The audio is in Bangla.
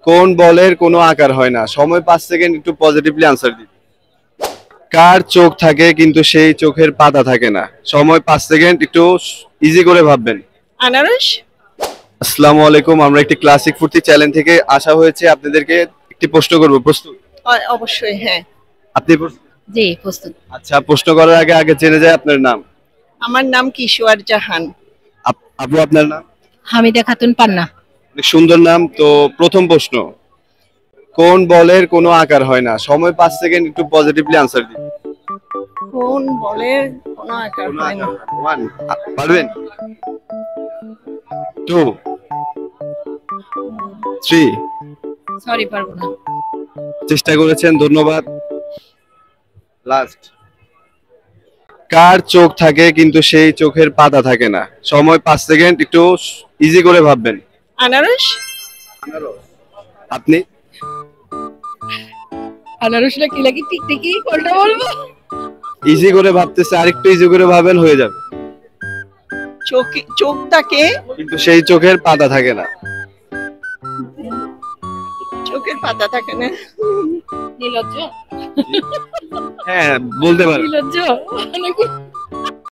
কোন বলের কোনো আকার হয় না? সময় 5 সেকেন্ড, একটু পজিটিভলি আনসার দিন। কার চোখ থাকে কিন্তু সেই চোখের পাতা থাকে না? সময় 5 সেকেন্ড, একটু ইজি করে ভাববেন। আনারস। আসসালামু আলাইকুম, আমরা একটি ক্লাসিক ফুর্তি চ্যানেল থেকে আসা হয়েছে আপনাদেরকে একটি প্রশ্ন করব, প্রস্তুত? অবশ্যই, হ্যাঁ। আপনি জি, প্রস্তুত। আচ্ছা, প্রশ্ন করার আগে আগে জেনে যায় আপনার নাম। আমার নাম কিশোর জাহান। আপু, আপনার নাম? হামিদা খাতুন পান্না। অনেক সুন্দর নাম। তো প্রথম প্রশ্ন, কোন বলের কোনো আকার হয় না? সময় 5 সেকেন্ড, একটু পজিটিভলি আনসার দিন। কোন বলের কোনো আকার কোনো হয় না? আকার হয় না। 1, পারবেন? 2, 3, সরি, পারবো না। চেষ্টা করেছেন, ধন্যবাদ। লাস্ট। কার চোখ থাকে কিন্তু সেই চোখের পাতা থাকে না? সময় 5 সেকেন্ড, একটু ইজি করে ভাববেন। আনারস। আপনি? আনারস না কি লাগি টিকটিকি, কোনটা বলবো? ইজি করে ভাবতেছে, আরেকটু ইজি করে ভাবেন, হয়ে যাবে। চোখটাকে কিন্তু সেই চোখের পাতা থাকে না। চোখের পাতা থাকে না। নির্লজ্জ। হ্যাঁ, বলতে পারেন। নির্লজ্জ।